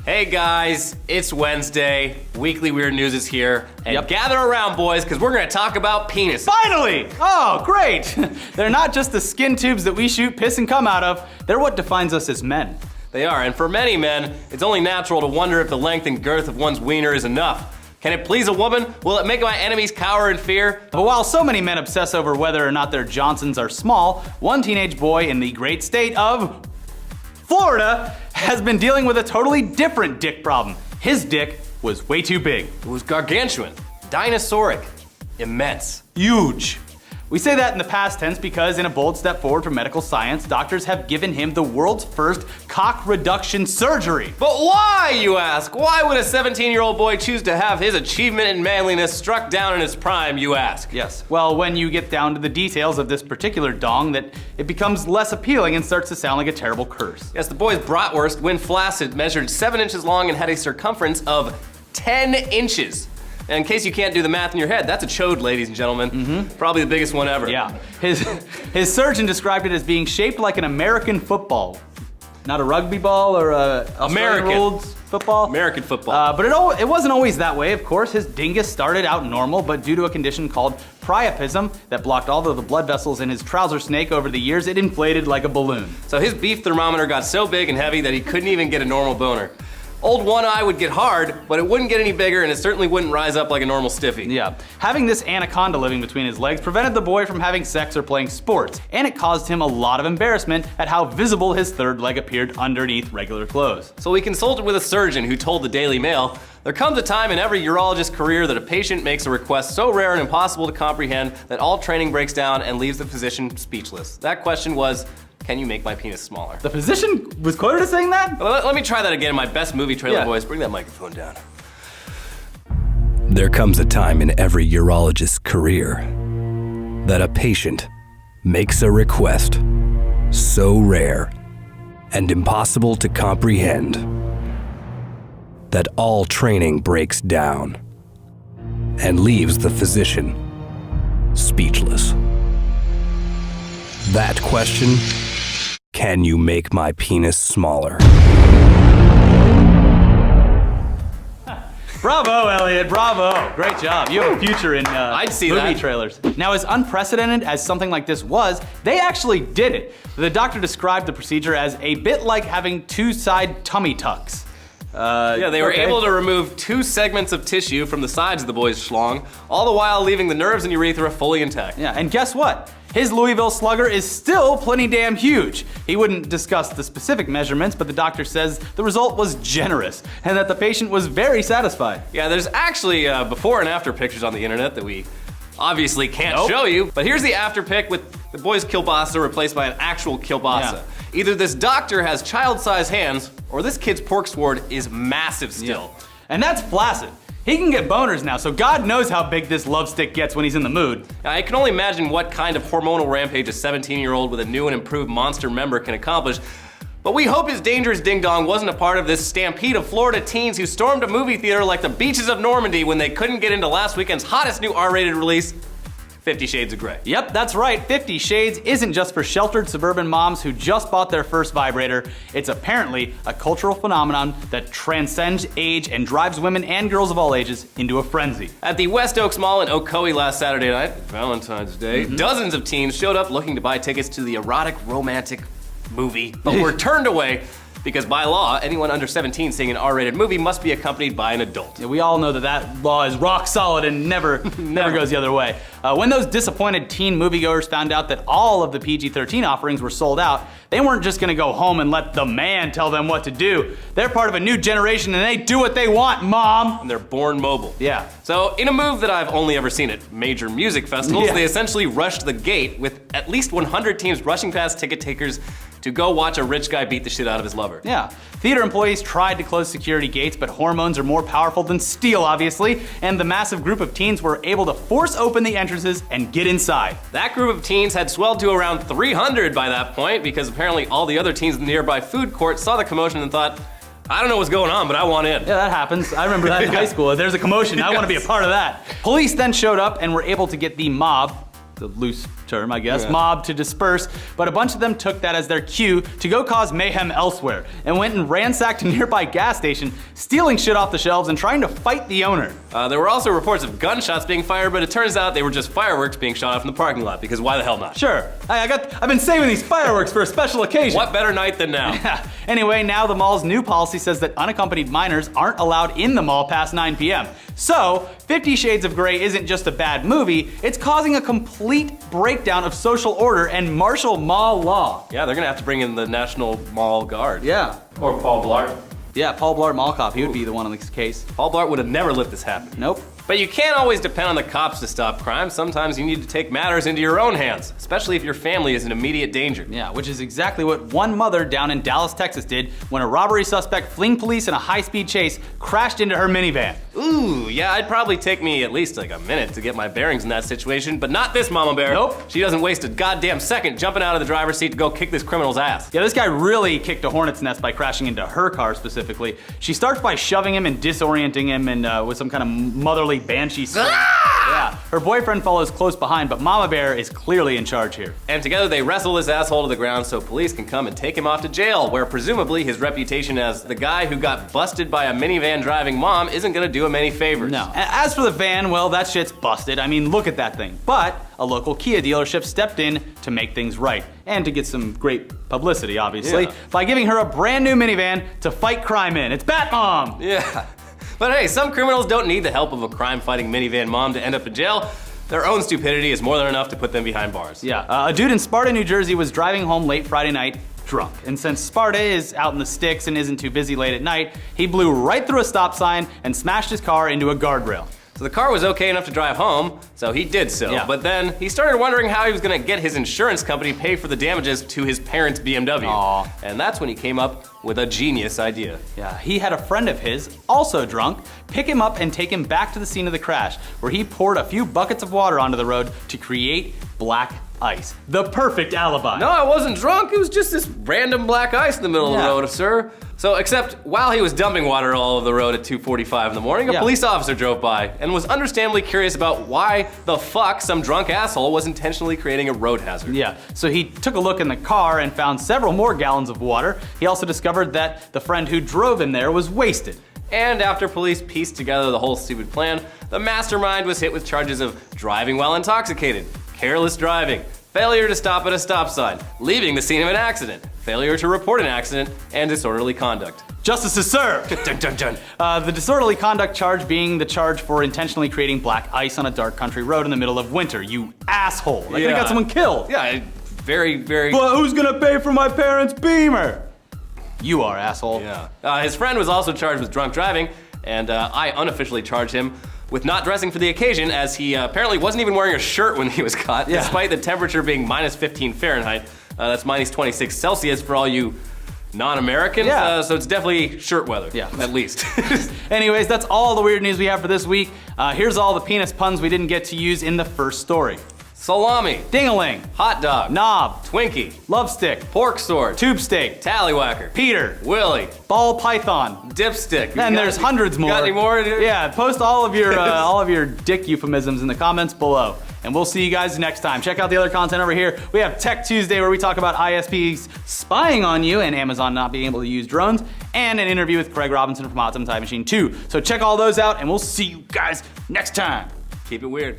Hey guys, it's Wednesday. Weekly Weird News is here. And gather around, boys, because we're going to talk about penis. Finally! Oh, great! They're not just the skin tubes that we shoot piss and cum out of, they're what defines us as men. They are, and for many men, it's only natural to wonder if the length and girth of one's wiener is enough. Can it please a woman? Will it make my enemies cower in fear? But while so many men obsess over whether or not their Johnsons are small, one teenage boy in the great state of Florida has been dealing with a totally different dick problem. His dick was way too big. It was gargantuan, dinosauric, immense. Huge. We say that in the past tense because in a bold step forward for medical science, doctors have given him the world's first cock reduction surgery. But why, you ask? Why would a 17-year-old boy choose to have his achievement in manliness struck down in his prime, you ask? Yes, well, when you get down to the details of this particular dong, that it becomes less appealing and starts to sound like a terrible curse. Yes, the boy's bratwurst, when flaccid, measured 7 inches long and had a circumference of 10 inches. And in case you can't do the math in your head, that's a chode, ladies and gentlemen. Probably the biggest one ever. Yeah. His surgeon described it as being shaped like an American football. Not a rugby ball or a American rules football. American football. But it wasn't always that way, of course. His dingus started out normal, but due to a condition called priapism that blocked all of the blood vessels in his trouser snake over the years, it inflated like a balloon. So his beef thermometer got so big and heavy that he couldn't even get a normal boner. Old one eye would get hard, but it wouldn't get any bigger and it certainly wouldn't rise up like a normal stiffy. Yeah. Having this anaconda living between his legs prevented the boy from having sex or playing sports, and it caused him a lot of embarrassment at how visible his third leg appeared underneath regular clothes. So we consulted with a surgeon who told the Daily Mail, there comes a time in every urologist's career that a patient makes a request so rare and impossible to comprehend that all training breaks down and leaves the physician speechless. That question was, can you make my penis smaller? The physician was quoted as saying that? Let me try that again in my best movie trailer voice. Bring that microphone down. There comes a time in every urologist's career that a patient makes a request so rare and impossible to comprehend that all training breaks down and leaves the physician speechless. That question: can you make my penis smaller? Bravo, Elliot, bravo. Great job. You have a future in I'd see movie that. trailers. Now, as unprecedented as something like this was, they actually did it. The doctor described the procedure as a bit like having two-side tummy tucks. They were able to remove 2 segments of tissue from the sides of the boy's schlong, all the while leaving the nerves and urethra fully intact. Yeah, and guess what? His Louisville Slugger is still plenty damn huge. He wouldn't discuss the specific measurements, but the doctor says the result was generous and that the patient was very satisfied. Yeah, there's actually before and after pictures on the internet that we obviously can't show you, but here's the after pic with the boy's kielbasa replaced by an actual kielbasa. Yeah. Either this doctor has child-sized hands, or this kid's pork sword is massive still. Yeah. And that's flaccid. He can get boners now, so God knows how big this love stick gets when he's in the mood. I can only imagine what kind of hormonal rampage a 17-year-old with a new and improved monster member can accomplish. But we hope his dangerous ding-dong wasn't a part of this stampede of Florida teens who stormed a movie theater like the beaches of Normandy when they couldn't get into last weekend's hottest new R-rated release, 50 Shades of Grey. Yep, that's right. 50 Shades isn't just for sheltered suburban moms who just bought their first vibrator. It's apparently a cultural phenomenon that transcends age and drives women and girls of all ages into a frenzy. At the West Oaks Mall in Ocoee last Saturday night, Valentine's Day, dozens of teens showed up looking to buy tickets to the erotic romantic movie, but were turned away because by law, anyone under 17 seeing an R-rated movie must be accompanied by an adult. Yeah, we all know that law is rock solid and never goes the other way. When those disappointed teen moviegoers found out that all of the PG-13 offerings were sold out, they weren't just gonna go home and let the man tell them what to do. They're part of a new generation and they do what they want, Mom! And they're born mobile. Yeah. So in a move that I've only ever seen at major music festivals, they essentially rushed the gate with at least 100 teams rushing past ticket takers to go watch a rich guy beat the shit out of his lover. Yeah. Theater employees tried to close security gates, but hormones are more powerful than steel, obviously, and the massive group of teens were able to force open the entrances and get inside. That group of teens had swelled to around 300 by that point because apparently all the other teens in the nearby food court saw the commotion and thought, I don't know what's going on, but I want in. Yeah, that happens. I remember that in high school. If there's a commotion, I want to be a part of that. Police then showed up and were able to get the mob, the loose term, I guess, mob to disperse, but a bunch of them took that as their cue to go cause mayhem elsewhere and went and ransacked a nearby gas station, stealing shit off the shelves and trying to fight the owner. There were also reports of gunshots being fired, but it turns out they were just fireworks being shot off in the parking lot, because why the hell not? Sure, I've been saving these fireworks for a special occasion. What better night than now? Anyway, now the mall's new policy says that unaccompanied minors aren't allowed in the mall past 9 p.m. So, 50 Shades of Grey isn't just a bad movie, it's causing a complete breakdown of social order and martial mall law. Yeah, they're gonna have to bring in the National Mall Guard. Yeah. Or Paul Blart. Yeah, Paul Blart Mall Cop, he would be the one on this case. Paul Blart would have never let this happen. Nope. But you can't always depend on the cops to stop crime. Sometimes you need to take matters into your own hands, especially if your family is in immediate danger. Yeah, which is exactly what one mother down in Dallas, Texas did when a robbery suspect fleeing police in a high-speed chase crashed into her minivan. Ooh, yeah, it'd probably take me at least like a minute to get my bearings in that situation, but not this Mama Bear. Nope. She doesn't waste a goddamn second jumping out of the driver's seat to go kick this criminal's ass. Yeah, this guy really kicked a hornet's nest by crashing into her car specifically. She starts by shoving him and disorienting him and with some kind of motherly banshee scream. Yeah, her boyfriend follows close behind, but Mama Bear is clearly in charge here. And together they wrestle this asshole to the ground so police can come and take him off to jail, where presumably his reputation as the guy who got busted by a minivan driving mom isn't gonna do him any favors. No. As for the van, well, that shit's busted. I mean, look at that thing. But a local Kia dealership stepped in to make things right, and to get some great publicity, obviously, by giving her a brand new minivan to fight crime in. It's Bat Mom! Yeah. But hey, some criminals don't need the help of a crime-fighting minivan mom to end up in jail. Their own stupidity is more than enough to put them behind bars. Yeah, a dude in Sparta, New Jersey was driving home late Friday night drunk. And since Sparta is out in the sticks and isn't too busy late at night, he blew right through a stop sign and smashed his car into a guardrail. So the car was okay enough to drive home, so he did so. Yeah. But then he started wondering how he was gonna get his insurance company to pay for the damages to his parents' BMW. Aw. And that's when he came up with a genius idea. Yeah, he had a friend of his, also drunk, pick him up and take him back to the scene of the crash, where he poured a few buckets of water onto the road to create black ice. The perfect alibi. No, I wasn't drunk. It was just this random black ice in the middle of the road, sir. So, except while he was dumping water all over the road at 2:45 in the morning, a police officer drove by and was understandably curious about why the fuck some drunk asshole was intentionally creating a road hazard. Yeah, so he took a look in the car and found several more gallons of water. He also discovered that the friend who drove him there was wasted. And after police pieced together the whole stupid plan, the mastermind was hit with charges of driving while intoxicated, careless driving, failure to stop at a stop sign, leaving the scene of an accident, failure to report an accident, and disorderly conduct. Justice is served! Dun, dun, dun. The disorderly conduct charge being the charge for intentionally creating black ice on a dark country road in the middle of winter. You asshole! That could've got someone killed. Yeah, very, very. But who's gonna pay for my parents' Beamer? You are, asshole. Yeah. His friend was also charged with drunk driving, and I unofficially charged him with not dressing for the occasion, as he apparently wasn't even wearing a shirt when he was caught, despite the temperature being minus 15 Fahrenheit. That's minus 26 Celsius for all you non-Americans, so it's definitely shirt weather, at least. Anyways, that's all the weird news we have for this week. Here's all the penis puns we didn't get to use in the first story. Salami, Ding-a-ling, hot dog, knob, Twinkie, love stick, pork sword, tube steak, tallywhacker, Peter, Willie, ball python. dipstick. And there's hundreds more. Got any more? Yeah, post all of your dick euphemisms in the comments below. And we'll see you guys next time. Check out the other content over here. We have Tech Tuesday, where we talk about ISPs spying on you and Amazon not being able to use drones, and an interview with Craig Robinson from Hot Time Machine 2. So check all those out, and we'll see you guys next time. Keep it weird.